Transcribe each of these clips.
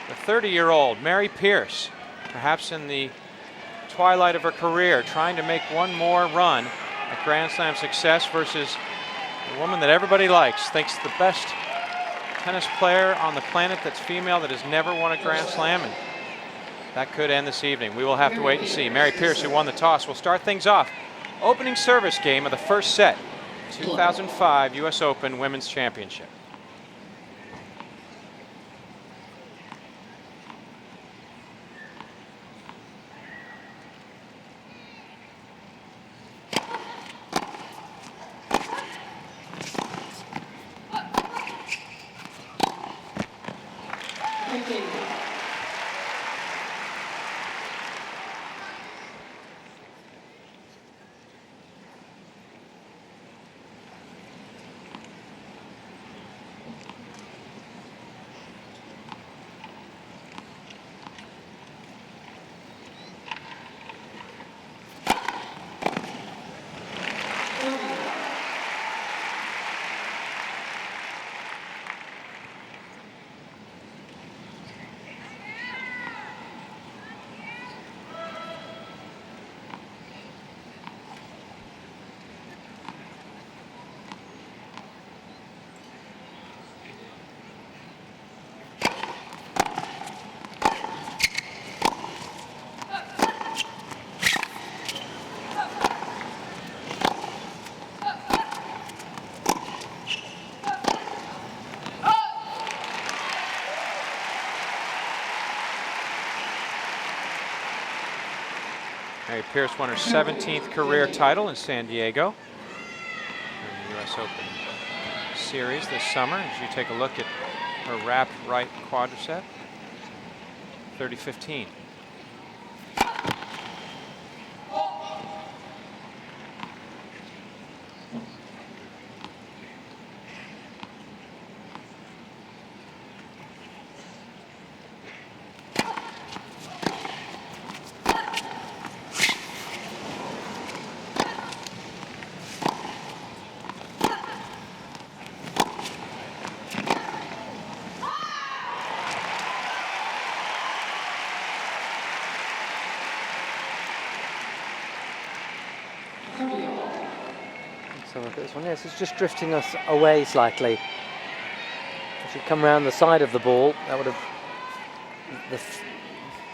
the 30-year-old Mary Pierce, perhaps in the twilight of her career, trying to make one more run at Grand Slam success versus a woman that everybody likes, thinks the best tennis player on the planet that's female that has never won a Grand Slam, and that could end this evening. We will have to wait and see. Mary Pierce, who won the toss, will start things off. Opening service game of the first set, 2005 U.S. Open Women's Championship. Mary Pierce won her 17th career title in San Diego in the U.S. Open Series this summer. As you take a look at her wrapped right quadricep, 30-15. So look at this one. Yes, it's just drifting us away slightly. If you come around the side of the ball, that would have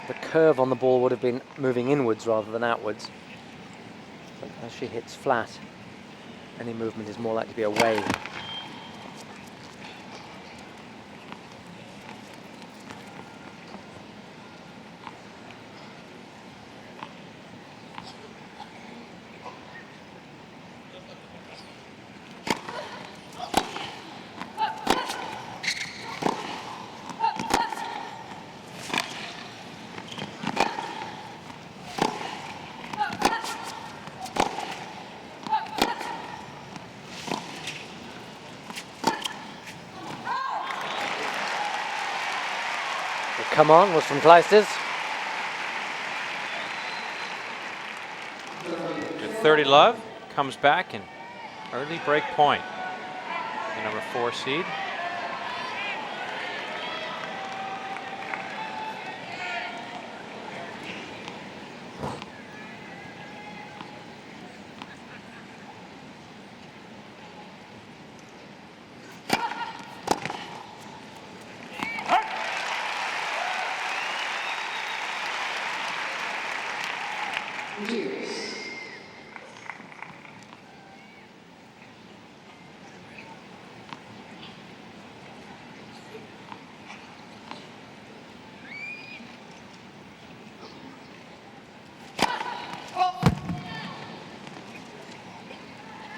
the curve on the ball would have been moving inwards rather than outwards. But as she hits flat, any movement is more likely to be away. Come on was from Clijsters. Good 30 love comes back and early break point. The number 4 seed.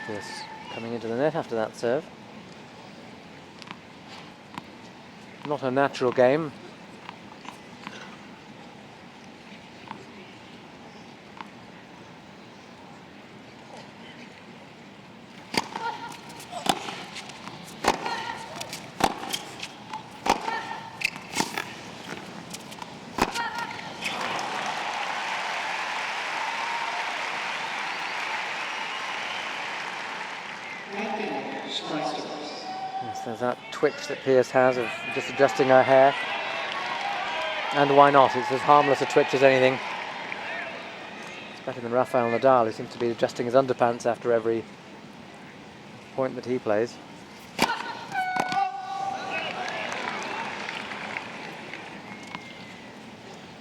Yes, coming into the net after that serve. Not a natural game. Yes, there's that twitch that Pierce has of just adjusting her hair. And why not? It's as harmless a twitch as anything. It's better than Rafael Nadal, who seems to be adjusting his underpants after every point that he plays.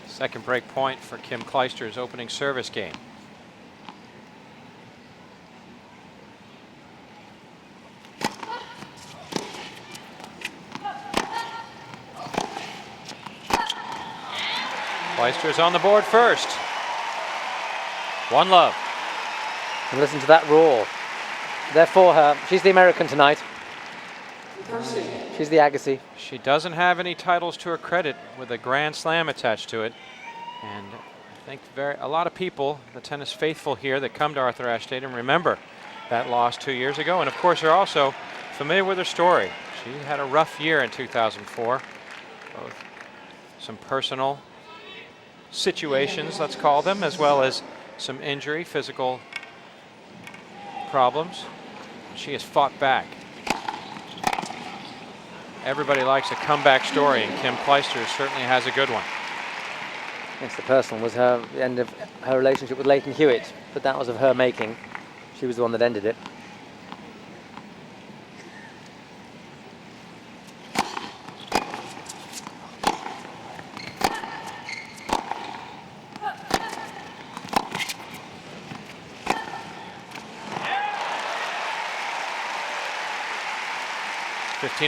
Second break point for Kim Clijsters' opening service game. Clijsters on the board first. 1-love. And listen to that roar. They're for her. She's the American tonight. She's the Agassi. She doesn't have any titles to her credit with a Grand Slam attached to it. And I think a lot of people, the tennis faithful here that come to Arthur Ashe Stadium, remember that loss 2 years ago. And of course, they're also familiar with her story. She had a rough year in 2004. Both some personal situations, let's call them, as well as some injury, physical problems. She has fought back. Everybody likes a comeback story, and Kim Clijsters certainly has a good one. Yes, the personal was the end of her relationship with Leighton Hewitt, but that was of her making. She was the one that ended it.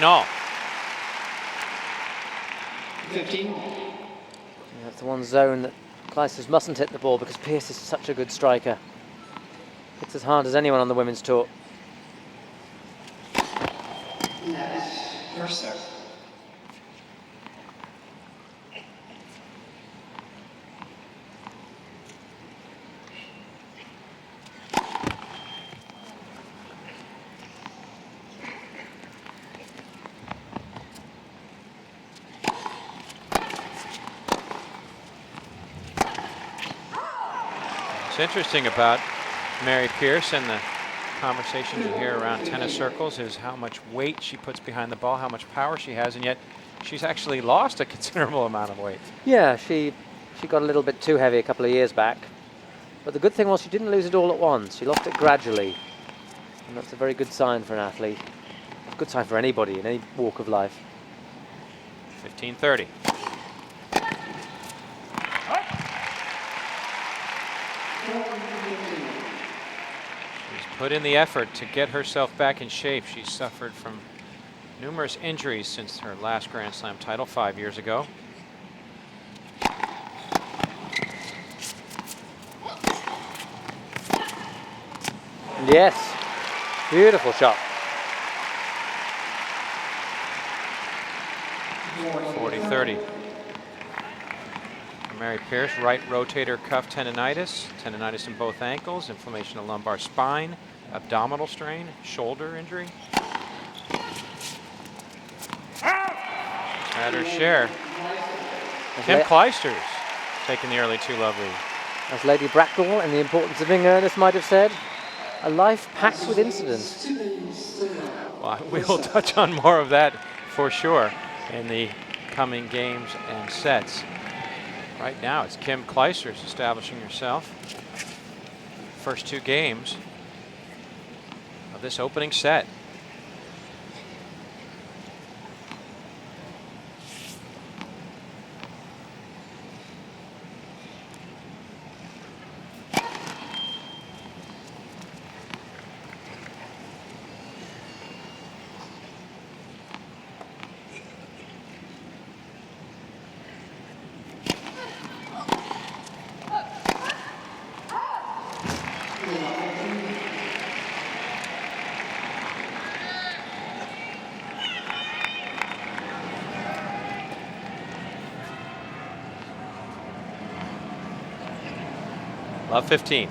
All. 15. That's the one zone that Clijsters mustn't hit the ball because Pearce is such a good striker. Hits as hard as anyone on the women's tour. And that is first serve. What's interesting about Mary Pierce and the conversations you hear around tennis circles is how much weight she puts behind the ball, how much power she has, and yet she's actually lost a considerable amount of weight. Yeah, she got a little bit too heavy a couple of years back. But the good thing was she didn't lose it all at once. She lost it gradually. And that's a very good sign for an athlete. A good sign for anybody in any walk of life. 15-30. She's put in the effort to get herself back in shape. She's suffered from numerous injuries since her last Grand Slam title 5 years ago. Yes, beautiful shot. 40-30. Mary Pierce, right rotator cuff tendonitis, tendonitis in both ankles, inflammation of lumbar spine, abdominal strain, shoulder injury. Had her share. Kim Clijsters taking the early 2-love lead. As Lady Bracknell and the importance of being earnest might have said, a life packed with incidents. Well, we'll touch on more of that for sure in the coming games and sets. Right now, it's Kim Clijsters establishing herself. First 2 games of this opening set. Love 15.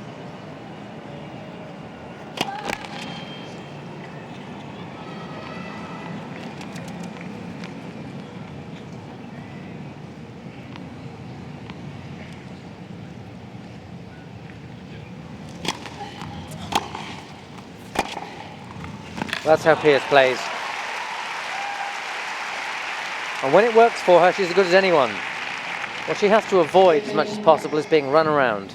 That's how Pearce plays. And when it works for her, she's as good as anyone. What she has to avoid as much as possible is being run around.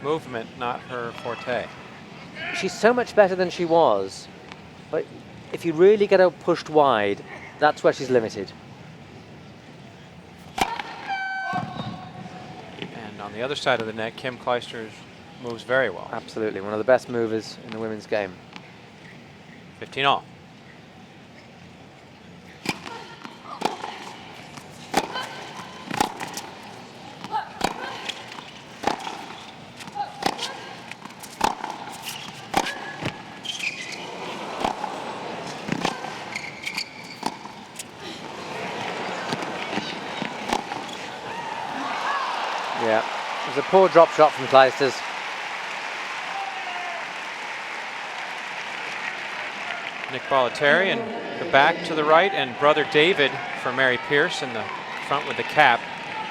Movement, not her forte. She's so much better than she was, but if you really get her pushed wide, that's where she's limited. And on the other side of the net, Kim Clijsters moves very well. Absolutely, one of the best movers in the women's game. 15 all. Yeah, it was a poor drop shot from Clijsters. Nick Bollettieri and the back to the right, and brother David for Mary Pierce in the front with the cap,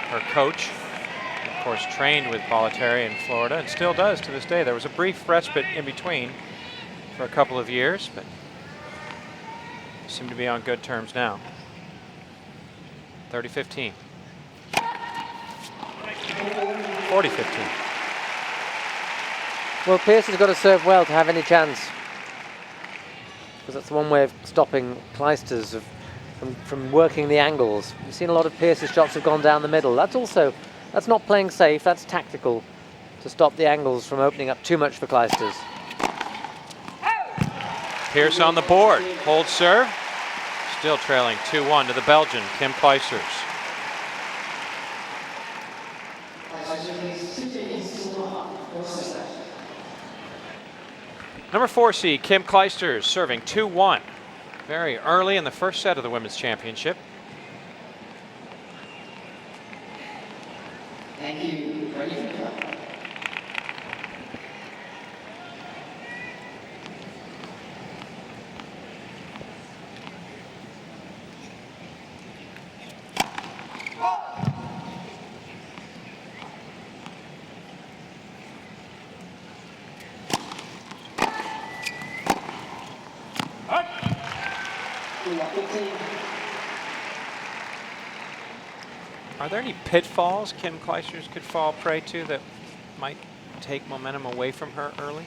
her coach. Of course, trained with Bollettieri in Florida and still does to this day. There was a brief respite in between for a couple of years, but seem to be on good terms now. 30-15. 40-15. Well, Pierce has got to serve well to have any chance, because that's the one way of stopping Clijsters from working the angles. You've seen a lot of Pierce's shots have gone down the middle. That's not playing safe, that's tactical to stop the angles from opening up too much for Clijsters. Pierce on the board, holds serve. Still trailing 2-1 to the Belgian, Kim Clijsters. Number 4 seed, Kim Clijsters, serving 2-1. Very early in the first set of the Women's Championship. Thank you. Ready for the cup. Are there any pitfalls Kim Clijsters could fall prey to that might take momentum away from her early?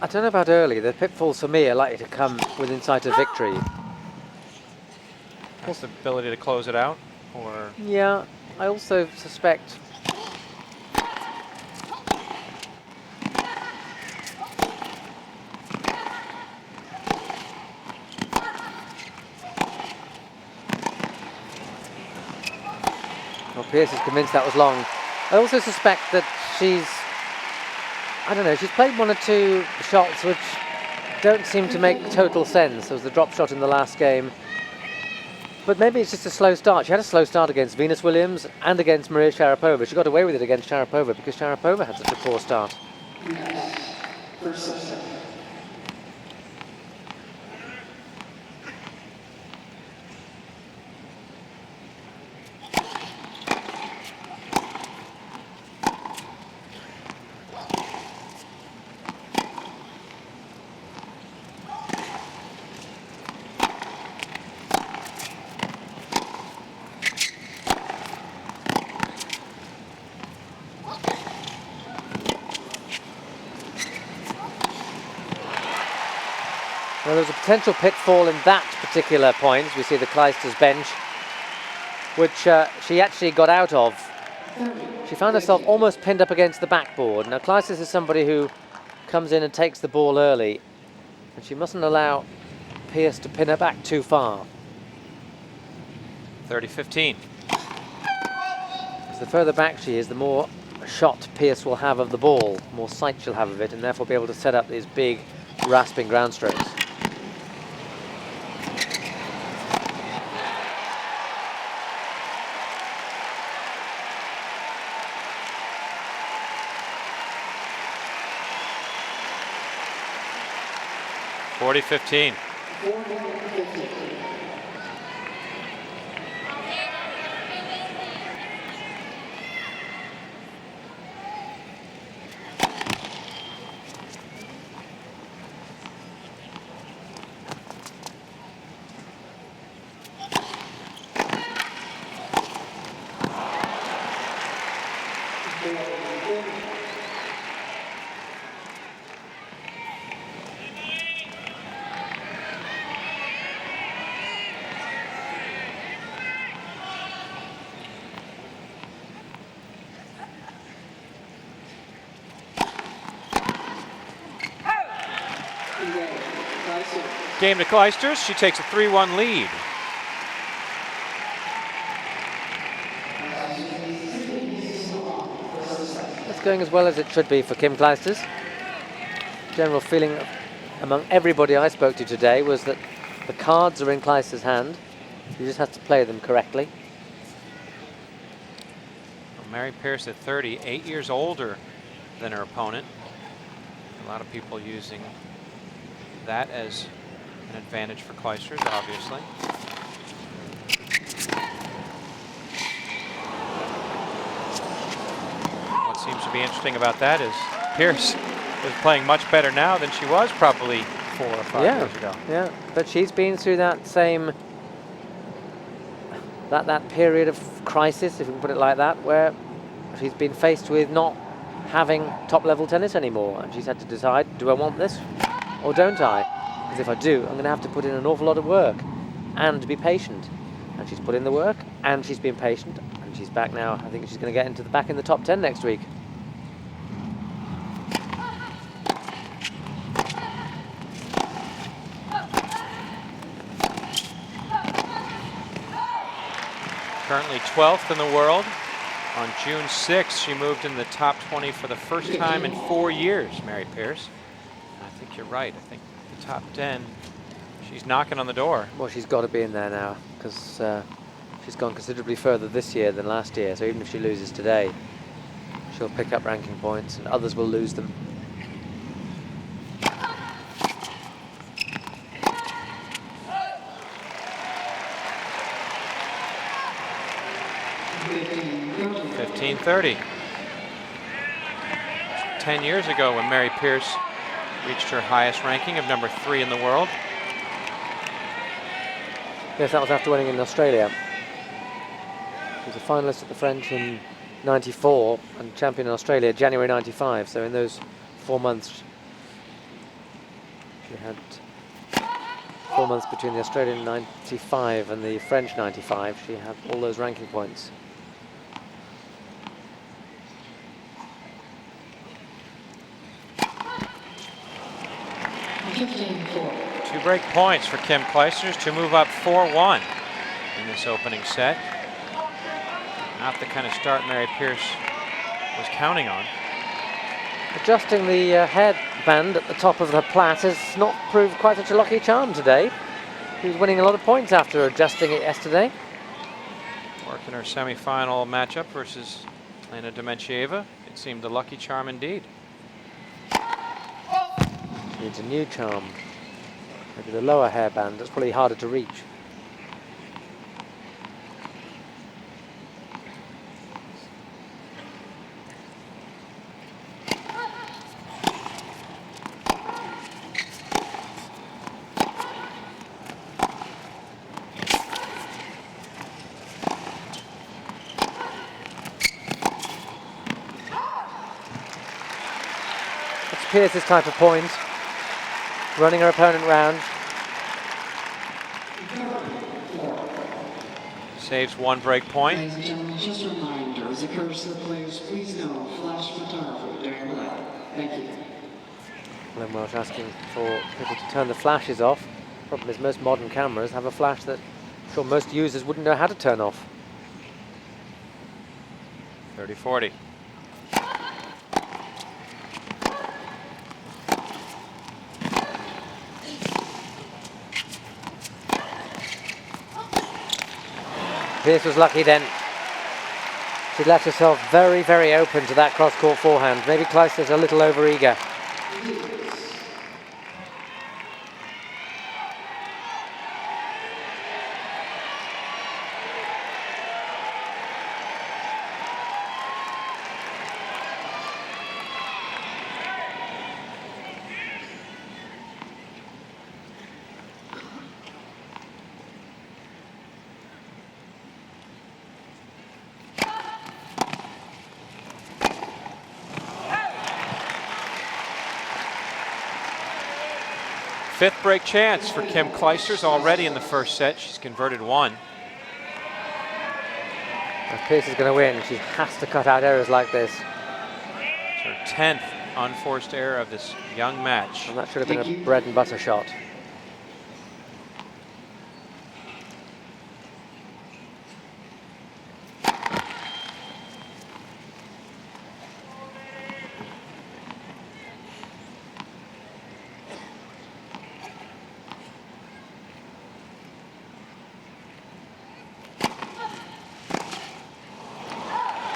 I don't know about early. The pitfalls for me are likely to come within sight of victory. That's the ability to close it out, or Yeah, I also suspect Pierce is convinced that was long. I also suspect that she's played one or two shots which don't seem to make total sense. There was the drop shot in the last game. But maybe it's just a slow start. She had a slow start against Venus Williams and against Maria Sharapova. She got away with it against Sharapova because Sharapova had such a poor start. First set. Well, there's a potential pitfall in that particular point. We see the Clijsters bench, which she actually got out of. She found herself almost pinned up against the backboard. Now, Clijsters is somebody who comes in and takes the ball early, and she mustn't allow Pierce to pin her back too far. 30-15. Because the further back she is, the more shot Pierce will have of the ball, the more sight she'll have of it, and therefore be able to set up these big, rasping ground strokes. (40-15). 40-15. Game to Clijsters. She takes a 3-1 lead. It's going as well as it should be for Kim Clijsters. General feeling among everybody I spoke to today was that the cards are in Clijsters' hand. You just have to play them correctly. Well, Mary Pierce at 30, 8 years older than her opponent. A lot of people using that as an advantage for Clijsters, obviously. What seems to be interesting about that is Pierce is playing much better now than she was probably 4 or 5 years ago. Yeah, but she's been through that same that period of crisis, if you can put it like that, where she's been faced with not having top-level tennis anymore, and she's had to decide, do I want this or don't I? Because if I do, I'm going to have to put in an awful lot of work and be patient. And she's put in the work, and she's been patient, and she's back now. I think she's going to get into back in the top 10 next week. Currently 12th in the world. On June 6th, she moved in the top 20 for the first time in 4 years, Mary Pierce. And I think you're right. I think the top 10, she's knocking on the door. Well, she's got to be in there now, because she's gone considerably further this year than last year. So even if she loses today, she'll pick up ranking points, and others will lose them. $15.30. 10 years ago when Mary Pierce reached her highest ranking of number 3 in the world. Yes, that was after winning in Australia. She was a finalist at the French in '94 and champion in Australia January '95. So in those 4 months, she had 4 months between the Australian '95 and the French '95. She had all those ranking points. Two break points for Kim Clijsters to move up 4-1 in this opening set. Not the kind of start Mary Pierce was counting on. Adjusting the headband at the top of the plat has not proved quite such a lucky charm today. She was winning a lot of points after adjusting it yesterday. Working her semi-final matchup versus Lena Dementieva. It seemed a lucky charm indeed. Needs a new charm. Maybe the lower hairband, that's probably harder to reach. It's Pierce's type of point. Running her opponent round. Saves 1 break point. Ladies and gentlemen, just a reminder, as a courtesy of the players, please no flash photography during play. Thank you. Glenn Welsh asking for people to turn the flashes off. Problem is most modern cameras have a flash that I'm sure most users wouldn't know how to turn off. 30-40. Pierce was lucky then. She left herself very, very open to that cross-court forehand. Maybe Clijsters a little over-eager. Fifth break chance for Kim Clijsters already in the first set. She's converted 1. If Pierce is going to win, she has to cut out errors like this. It's her 10th unforced error of this young match. And that should have been a bread and butter shot.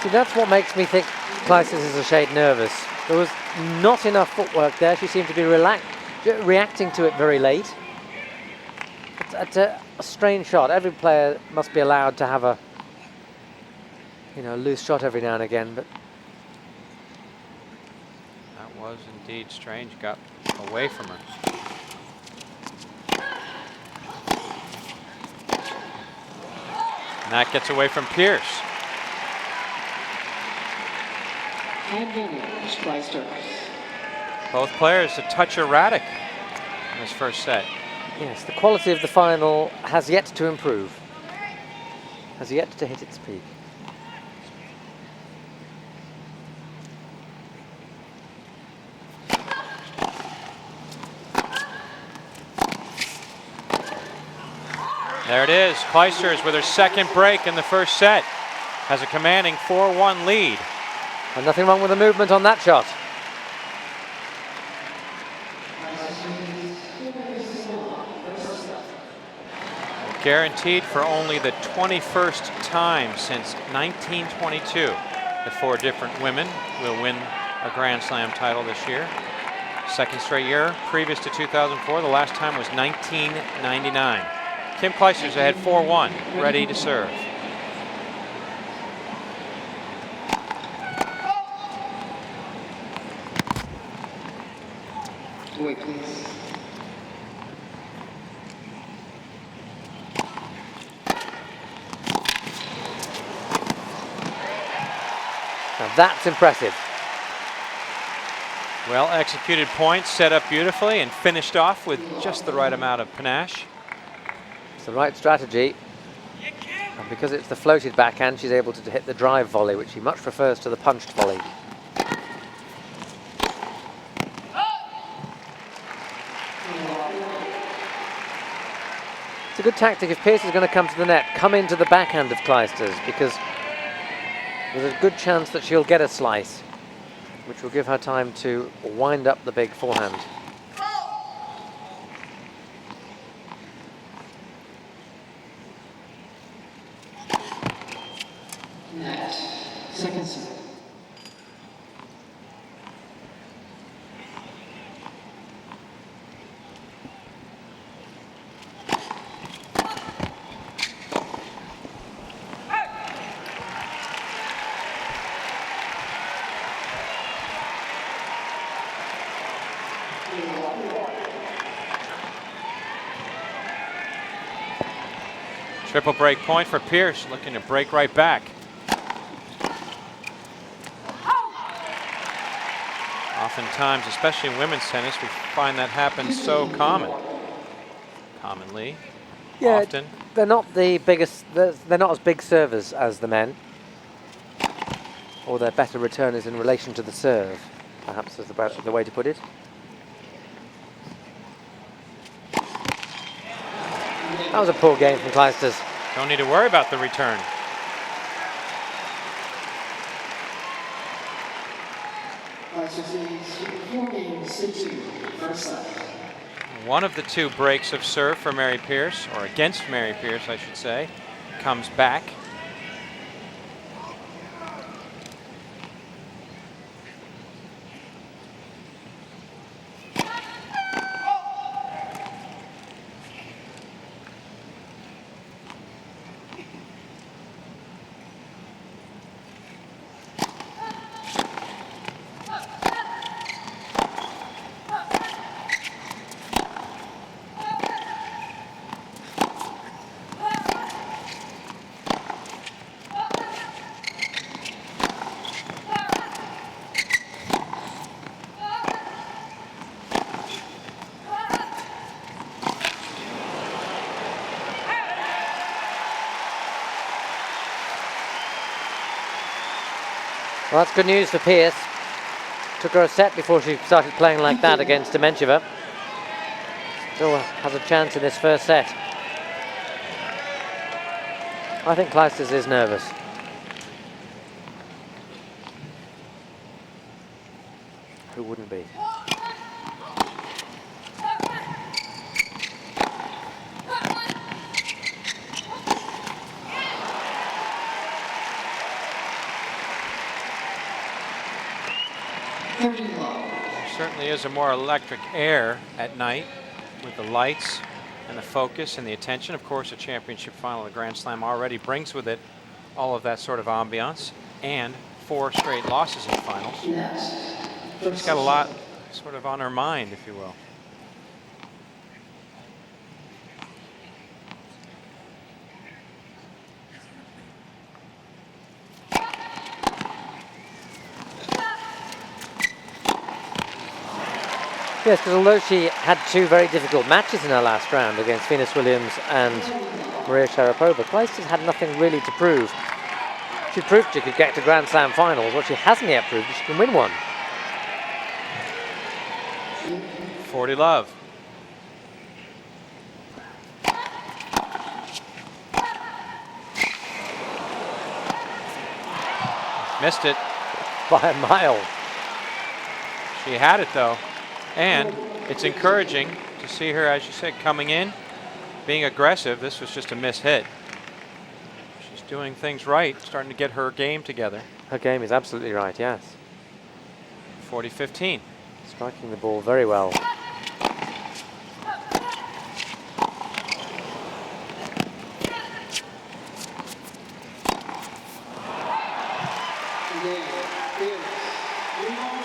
See, that's what makes me think Clijsters is a shade nervous. There was not enough footwork there. She seemed to be reacting to it very late. It's a strange shot. Every player must be allowed to have a, loose shot every now and again, but That was indeed strange. Got away from her. And that gets away from Pierce. Advantage, Clijsters. Both players a touch erratic in this first set. yes, the quality of the final has yet to improve, has yet to hit its peak. There it is. Clijsters with her second break in the first set has a commanding 4-1 lead. And nothing wrong with the movement on that shot. Guaranteed for only the 21st time since 1922 that 4 different women will win a Grand Slam title this year. Second straight year, previous to 2004. The last time was 1999. Kim Clijsters ahead 4-1, ready to serve. Wait, please. Now that's impressive. Well executed points, set up beautifully and finished off with just the right amount of panache. It's the right strategy. And because it's the floated backhand, she's able to hit the drive volley, which she much prefers to the punched volley. It's a good tactic if Pierce is going to come to the net, come into the backhand of Clijsters, because there's a good chance that she'll get a slice, which will give her time to wind up the big forehand. Net. Second set. Triple break point for Pierce, looking to break right back. Oftentimes, especially in women's tennis, we find that happens so commonly, often. They're not the biggest, they're not as big servers as the men, or they're better returners in relation to the serve, perhaps is the way to put it. That was a poor game from Clijsters. Don't need to worry about the return. Clijsters leads 4 games to 2. First set. One of the 2 breaks of serve for Mary Pierce, or against Mary Pierce, I should say, comes back. Well, that's good news for Pierce. Took her a set before she started playing like that against Demencheva. Still has a chance in this first set. I think Clijsters is nervous. Who wouldn't be? 30 love. There certainly is a more electric air at night with the lights and the focus and the attention. Of course, a championship final, a Grand Slam, already brings with it all of that sort of ambiance and 4 straight losses in finals. Next. She's got a lot sort of on her mind, if you will. Yes, because although she had 2 very difficult matches in her last round against Venus Williams and Maria Sharapova, Clijsters had nothing really to prove. She proved she could get to Grand Slam finals. What she hasn't yet proved is she can win one. 40 love. Missed it. By a mile. She had it though. And it's encouraging to see her, as you said, coming in, being aggressive. This was just a miss hit. She's doing things right, starting to get her game together. Her game is absolutely right, yes. 40-15. Striking the ball very well.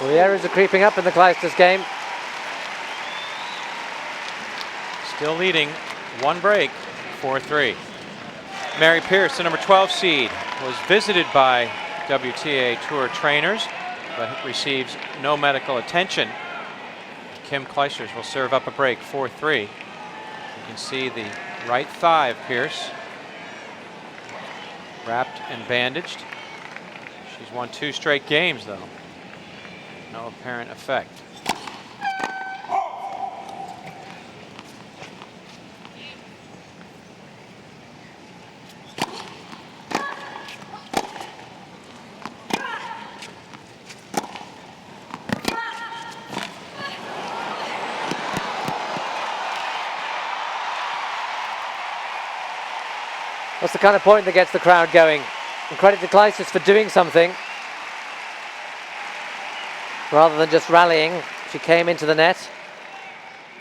Well, the errors are creeping up in the Clijsters game. Still leading 1 break, 4-3. Mary Pierce, the number 12 seed, was visited by WTA Tour trainers, but receives no medical attention. Kim Clijsters will serve up a break, 4-3. You can see the right thigh of Pierce, wrapped and bandaged. She's won 2 straight games, though. No apparent effect. That's the kind of point that gets the crowd going. And credit to Clijsters for doing something. Rather than just rallying, she came into the net.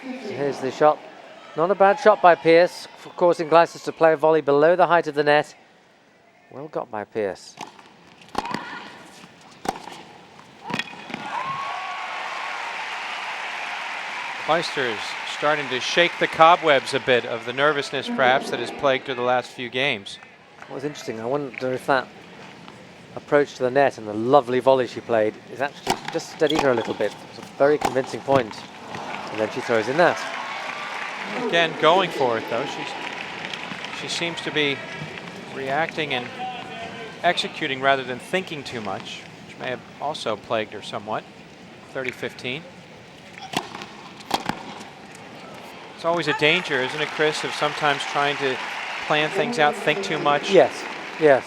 So here's the shot. Not a bad shot by Pierce, causing Clijsters to play a volley below the height of the net. Well got by Pierce. Clijsters starting to shake the cobwebs a bit of the nervousness, perhaps, that has plagued her the last few games. What was interesting, I wonder if that approach to the net and the lovely volley she played is actually just steadied her a little bit. It was a very convincing point. And then she throws in that. Again, going for it, though. She seems to be reacting and executing rather than thinking too much, which may have also plagued her somewhat. 30-15. It's always a danger, isn't it, Chris, of sometimes trying to plan things out, think too much? Yes, yes.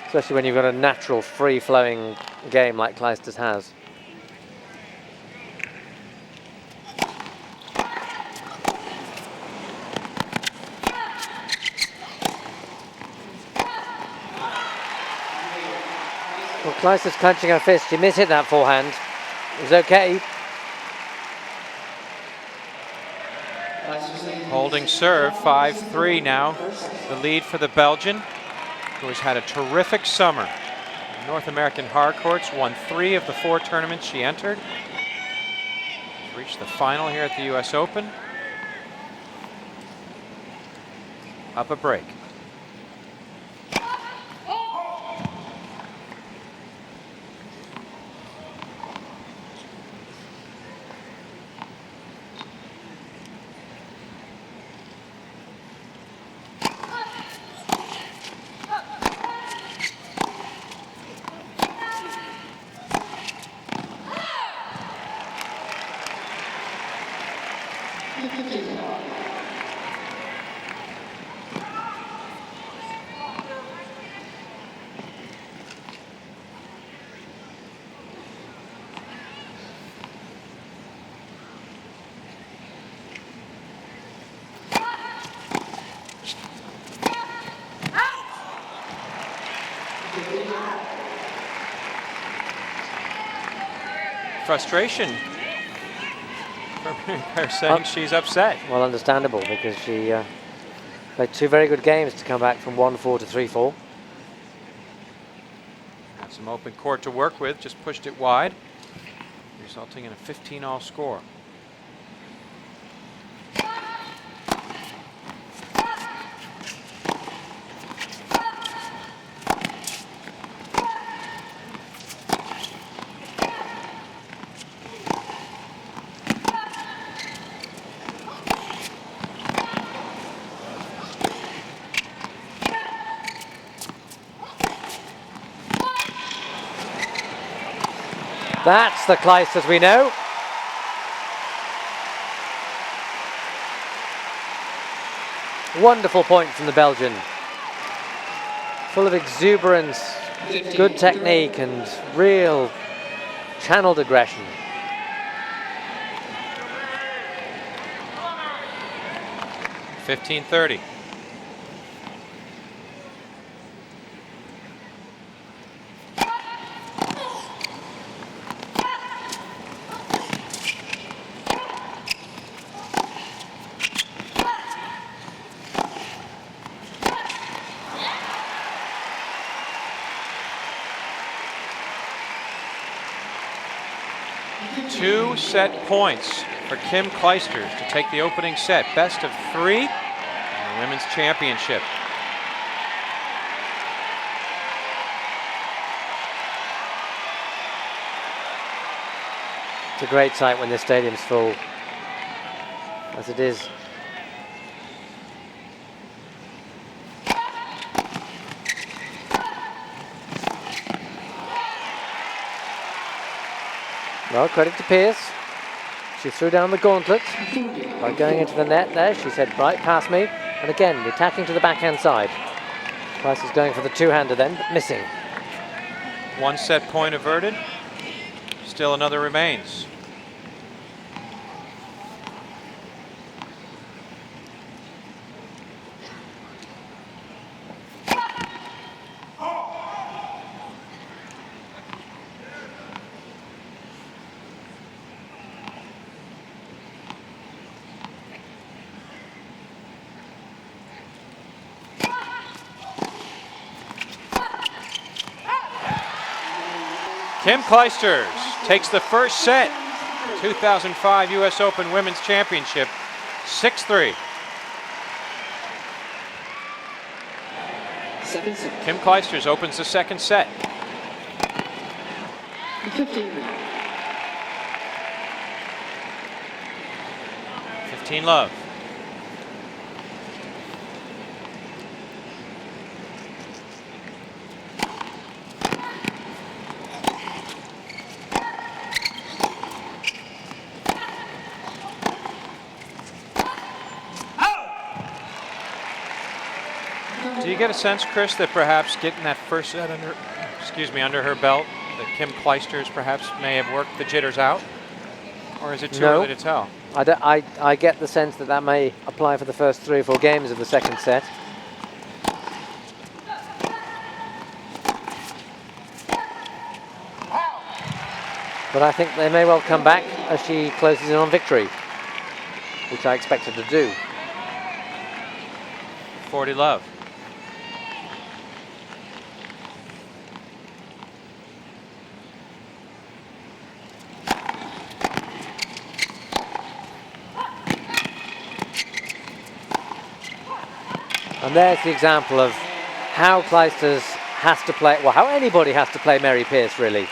Especially when you've got a natural, free-flowing game like Clijsters has. Well, Clijsters clenching her fist. She mishit that forehand. It was okay. Holding serve, 5-3 now. The lead for the Belgian, who has had a terrific summer. North American hard courts, won 3 of the 4 tournaments she entered. She's reached the final here at the US Open. Up a break. frustration from Mary Pierce saying she's upset. Well, understandable, because she played 2 very good games to come back from 1-4 to 3-4. Had some open court to work with, just pushed it wide, resulting in a 15-all score. That's the Clijsters we know. Wonderful point from the Belgian. Full of exuberance, good technique and real channeled aggression. $15-30. Two set points for Kim Clijsters to take the opening set. Best of 3 in the Women's Championship. It's a great sight when the stadium's full, as it is. Well, credit to Pierce. She threw down the gauntlet by going into the net there. She said, right, pass me. And again, the attacking to the backhand side. Price is going for the two-hander then, but missing. 1 set point averted. Still another remains. Kim Clijsters takes the first set. 2005 US Open Women's Championship, 6-3. 7-6. Kim Clijsters opens the second set. 15. 15-love. Do you get a sense, Chris, that perhaps getting that first set under her belt, that Kim Clijsters perhaps may have worked the jitters out? Or is it too early to tell? I get the sense that that may apply for the first 3 or 4 games of the second set. But I think they may well come back as she closes in on victory, which I expect her to do. 40-love. And there's the example of how Clijsters has to play, well, how anybody has to play Mary Pierce, really.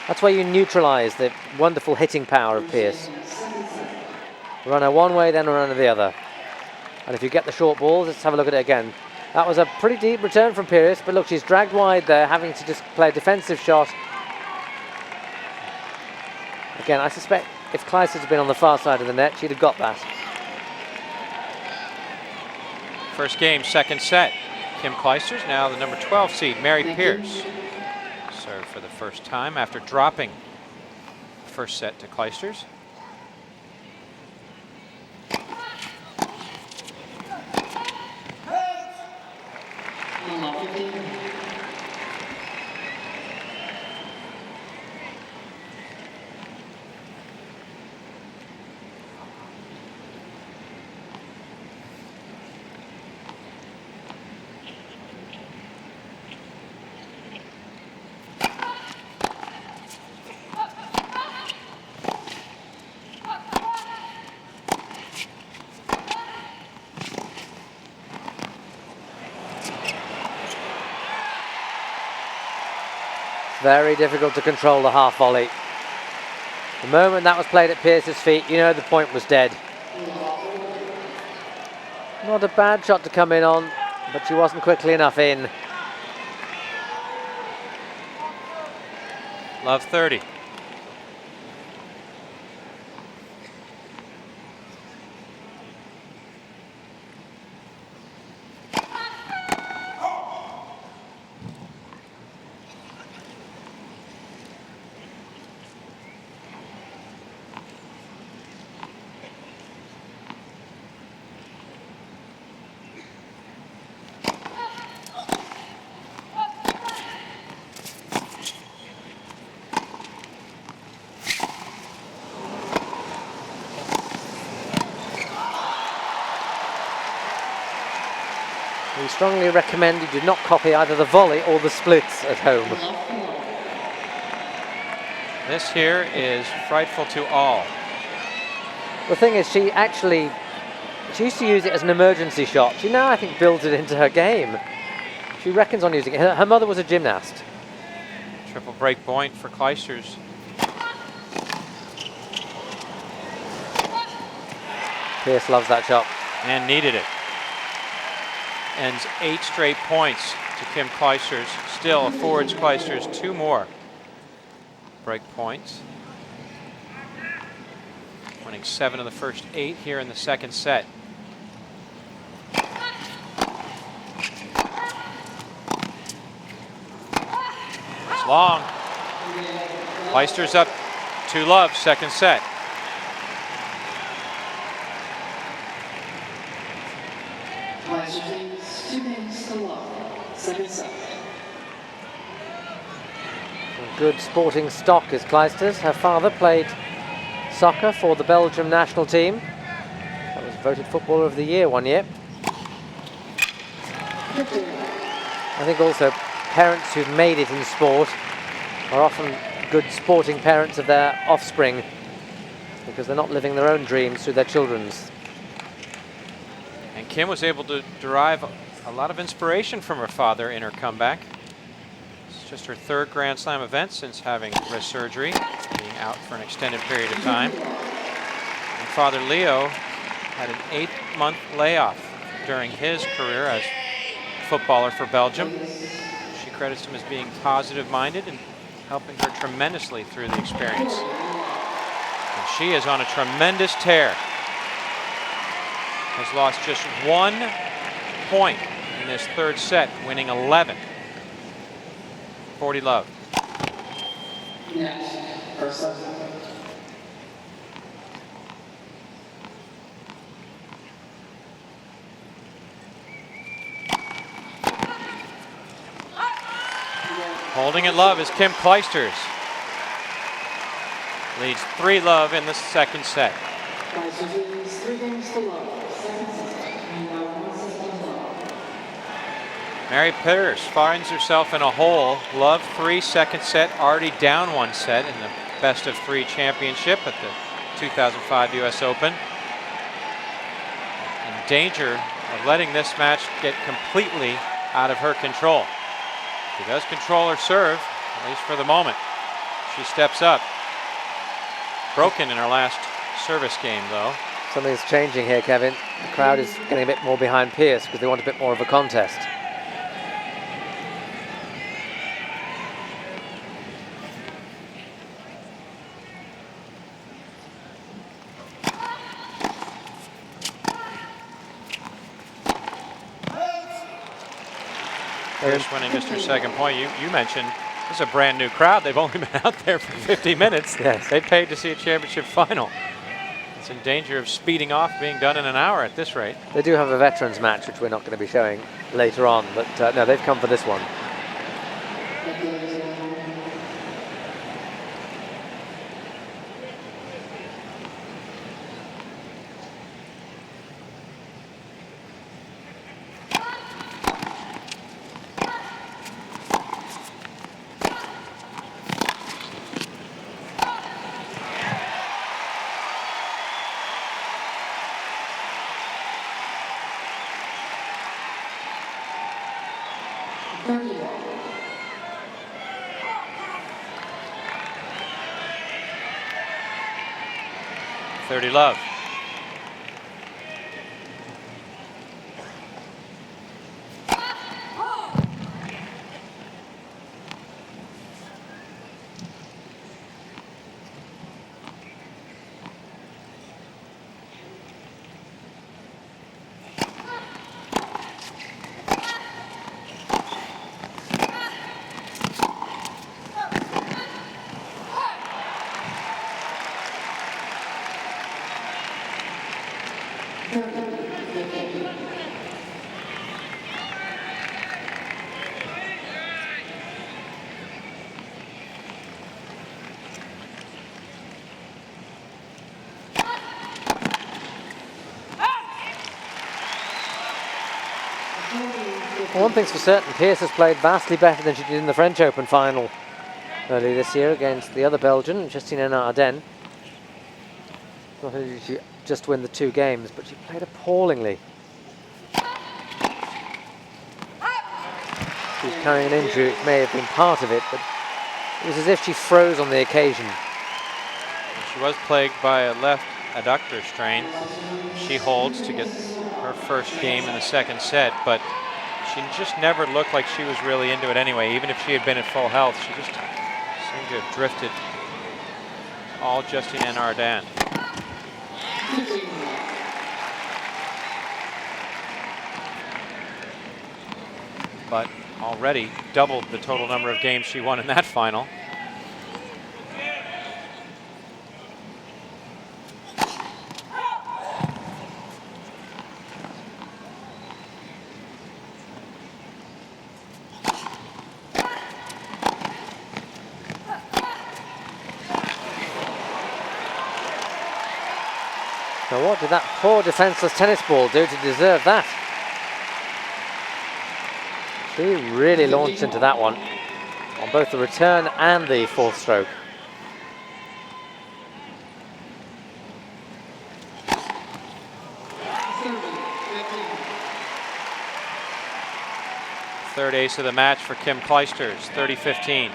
That's where you neutralise the wonderful hitting power of Pierce. Run her one way, then run her the other. And if you get the short balls, let's have a look at it again. That was a pretty deep return from Pierce, but look, she's dragged wide there, having to just play a defensive shot. Again, I suspect if Clijsters had been on the far side of the net, she'd have got that. First game, second set. Kim Clijsters, now the number 12 seed, Mary Pierce. Serve for the first time after dropping first set to Clijsters. Very difficult to control the half volley. The moment that was played at Pierce's feet, you know the point was dead. Not a bad shot to come in on, but she wasn't quickly enough in. Love 30. We strongly recommend you do not copy either the volley or the splits at home. This here is frightful to all. The thing is, she used to use it as an emergency shot. She now, I think, builds it into her game. She reckons on using it. Her mother was a gymnast. Triple break point for Clijsters. Pierce loves that shot. And needed it. Ends 8 straight points to Kim Clijsters. Still affords Clijsters 2 more break points. Winning 7 of the first 8 here in the second set. It's long. Clijsters up 2-love, second set. Clijsters 2 games to love. Second set. Good sporting stock is Clijsters. Her father played soccer for the Belgium national team. That was voted Footballer of the Year one year. I think also parents who've made it in sport are often good sporting parents of their offspring because they're not living their own dreams through their children's. And Kim was able to derive a lot of inspiration from her father in her comeback. It's just her 3rd Grand Slam event since having wrist surgery, being out for an extended period of time. And Father Leo had an 8-month layoff during his career as footballer for Belgium. She credits him as being positive-minded and helping her tremendously through the experience. And she is on a tremendous tear. Has lost just 1 point in this 3rd set, winning 11. 40-love. Next, first set. Holding it love is Kim Clijsters. Leads 3-love in the second set. Clijsters leads 3 games to love. Second set. Meanwhile, 1 set to love. Mary Pierce finds herself in a hole. Love 3, second set, already down 1 set in the best of 3 championship at the 2005 US Open. In danger of letting this match get completely out of her control. She does control her serve, at least for the moment. She steps up. Broken in her last service game, though. Something's changing here, Kevin. The crowd is getting a bit more behind Pierce because they want a bit more of a contest. Pierce winning just her second point. You mentioned this is a brand new crowd. They've only been out there for 50 minutes. Yes. They paid to see a championship final. It's in danger of speeding off, being done in an hour at this rate. They do have a veterans match, which we're not going to be showing later on, but no, they've come for this one. 30 love. Well, one thing's for certain, Pearce has played vastly better than she did in the French Open final earlier this year against the other Belgian, Justine Henin-Hardenne. Not only did she just win the 2 games, but she played appallingly. She was carrying an injury which may have been part of it, but it was as if she froze on the occasion. She was plagued by a left adductor strain. She holds to get her first game in the second set, but she just never looked like she was really into it anyway. Even if she had been at full health, she just seemed to have drifted all Justine Henin-Hardenne. But already doubled the total number of games she won in that final. Now what did that poor defenceless tennis ball do to deserve that? She really launched into that one on both the return and the fourth stroke. Third ace of the match for Kim Clijsters, 30-15.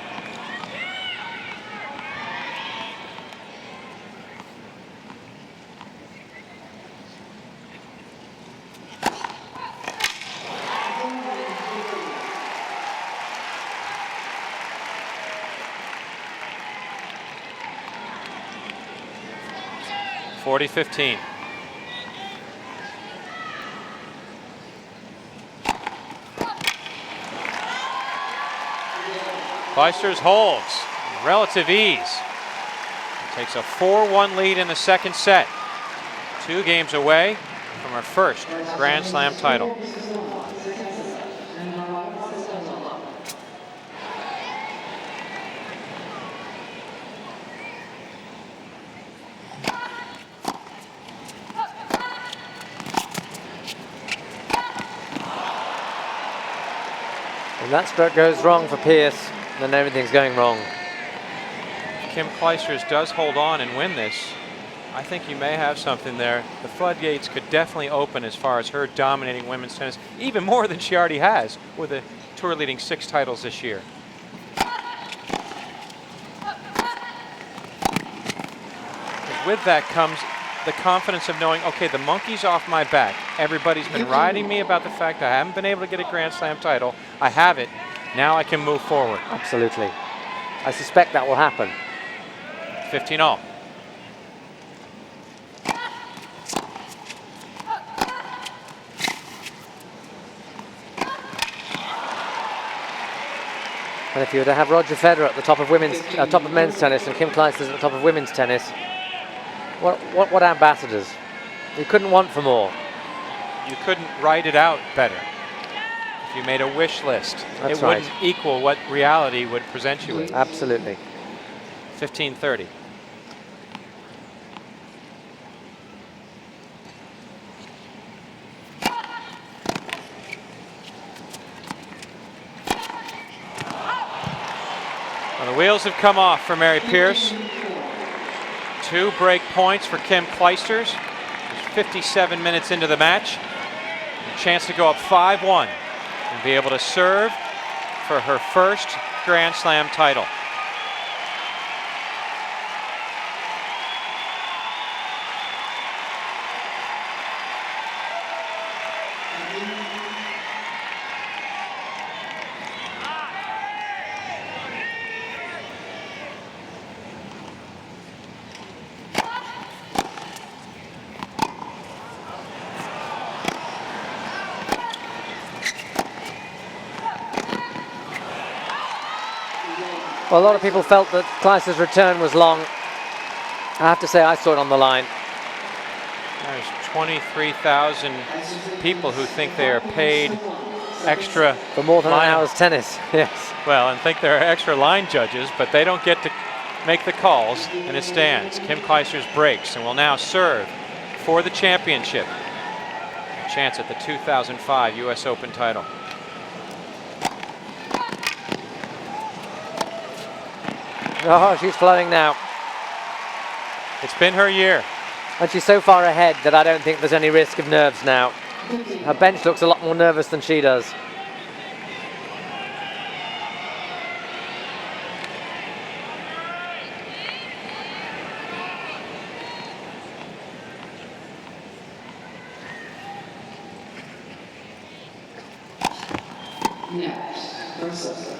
(40-15). Clijsters holds, relative ease. Takes a 4-1 lead in the second set. 2 games away from her first Grand Slam title. When that stroke goes wrong for Pearce, then everything's going wrong. Kim Clijsters does hold on and win this. I think you may have something there. The floodgates could definitely open as far as her dominating women's tennis, even more than she already has, with a tour leading 6 titles this year. With that comes the confidence of knowing, okay, the monkey's off my back. Everybody's been riding me about the fact I haven't been able to get a Grand Slam title. I have it. Now I can move forward. Absolutely. I suspect that will happen. 15-all. And if you were to have Roger Federer at the top of men's tennis and Kim Clijsters at the top of women's tennis, what ambassadors? You couldn't want for more. You couldn't write it out better. If you made a wish list, That's it right. wouldn't equal what reality would present you with. Absolutely. 15-30. Well, the wheels have come off for Mary Pierce. 2 break points for Kim Clijsters. There's 57 minutes into the match. A chance to go up 5-1 and be able to serve for her first Grand Slam title. Well, a lot of people felt that Clijsters' return was long. I have to say, I saw it on the line. There's 23,000 people who think they are paid extra For more than an line- hour's tennis, yes. Well, and think they're extra line judges, but they don't get to make the calls, and it stands. Kim Clijsters breaks and will now serve for the championship. A chance at the 2005 US Open title. Oh, she's flowing now. It's been her year. And she's so far ahead that I don't think there's any risk of nerves now. Her bench looks a lot more nervous than she does. Next, versus.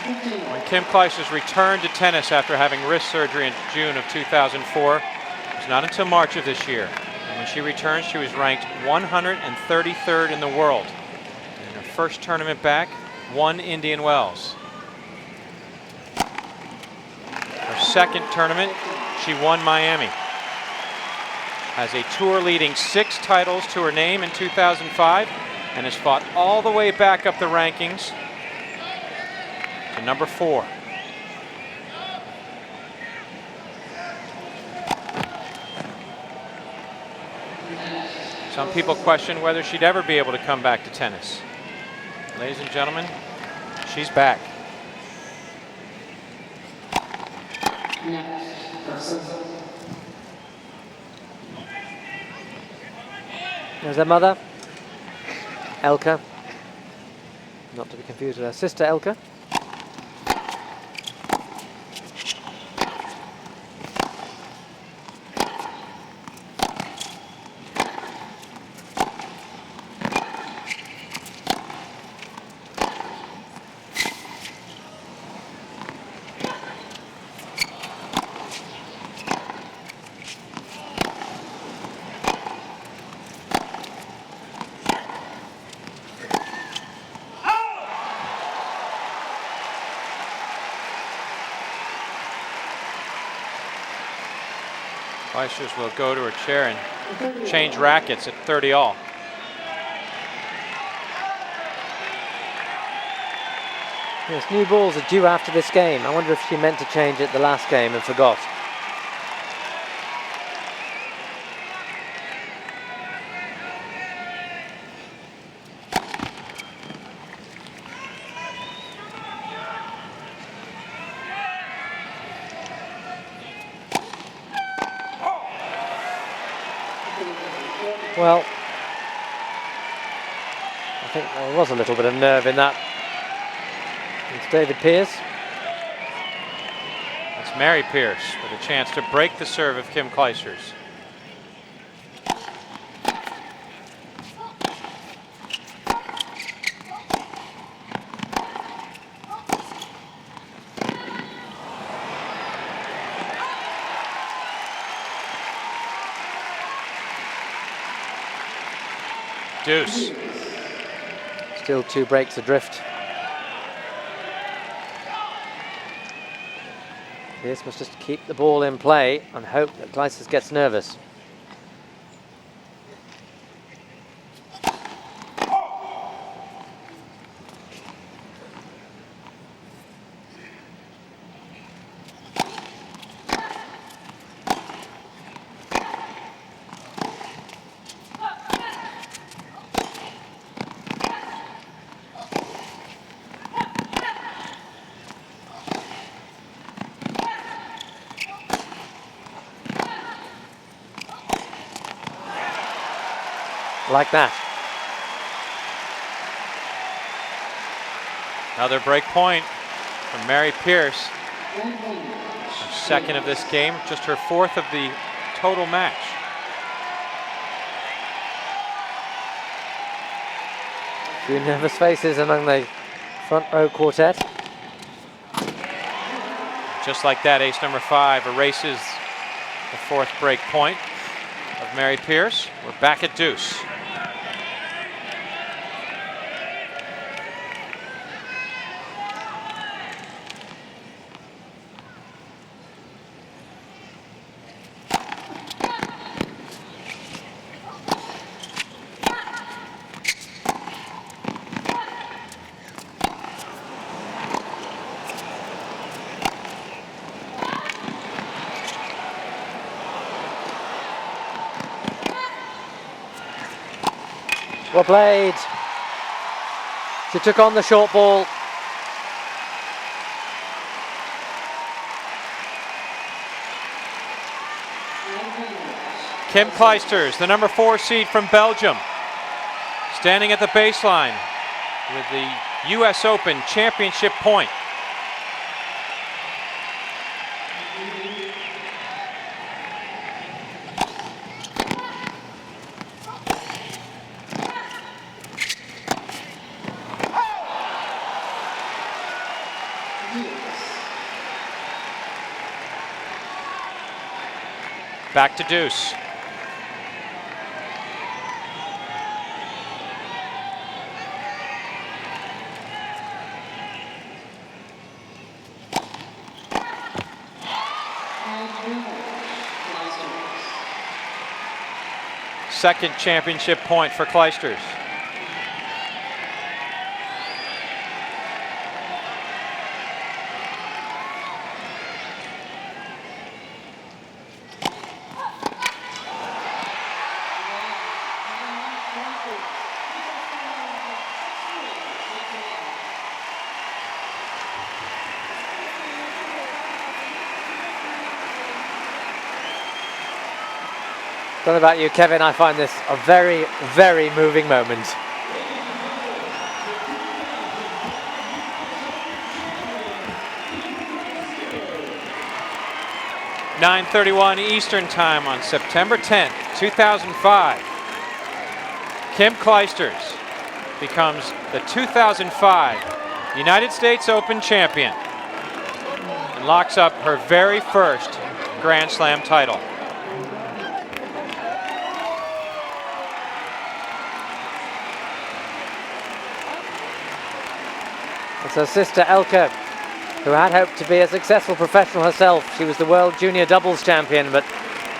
When Kim Clijsters returned to tennis after having wrist surgery in June of 2004, it was not until March of this year. And when she returned, she was ranked 133rd in the world. In her first tournament back, won Indian Wells. Her second tournament, she won Miami. Has a tour leading 6 titles to her name in 2005 and has fought all the way back up the rankings to number 4. Some people question whether she'd ever be able to come back to tennis. Ladies and gentlemen, she's back. Next, versus. There's her mother, Elka. Not to be confused with her sister, Elka. Clijsters will go to her chair and change rackets at 30 all. Yes, new balls are due after this game. I wonder if she meant to change it the last game and forgot. Well, I think there was a little bit of nerve in that. It's David Pearce. It's Mary Pierce with a chance to break the serve of Kim Clijsters. Deuce. Still 2 breaks adrift. Pearce must just keep the ball in play and hope that Clijsters gets nervous. Like that. Another break point from Mary Pierce. Her second of this game, just her 4th of the total match. A few nervous faces among the front row quartet. Just like that, ace number 5 erases the 4th break point of Mary Pierce. We're back at deuce. Well played. She took on the short ball. Kim Clijsters, the number 4 seed from Belgium, standing at the baseline with the US Open championship point. Back to deuce. Second championship point for Clijsters. Don't know about you, Kevin, I find this a very, very moving moment. (9:31 Eastern Time on September 10th, 2005. Kim Clijsters becomes the 2005 United States Open champion and locks up her very first Grand Slam title. It's her sister Elke, who had hoped to be a successful professional herself. She was the world junior doubles champion, but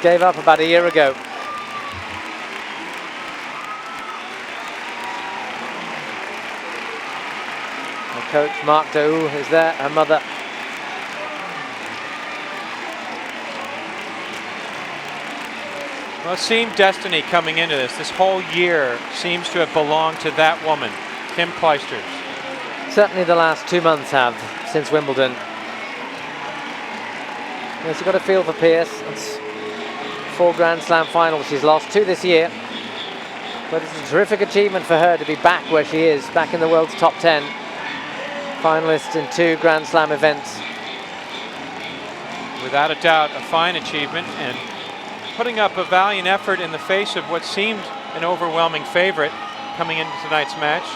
gave up about a year ago. Her coach Mark Daou is there, her mother. Well, it seemed destiny coming into this. This whole year seems to have belonged to that woman, Kim Clijsters. Certainly the last 2 months have, since Wimbledon. She's got a feel for Pierce. It's 4 Grand Slam finals. She's lost 2 this year. But it's a terrific achievement for her to be back where she is, back in the world's top 10. Finalist in 2 Grand Slam events. Without a doubt, a fine achievement, and putting up a valiant effort in the face of what seemed an overwhelming favorite coming into tonight's match.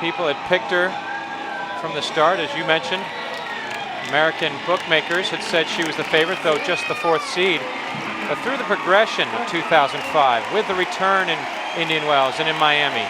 People had picked her from the start, as you mentioned. American bookmakers had said she was the favorite, though just the 4th seed. But through the progression of 2005, with the return in Indian Wells and in Miami,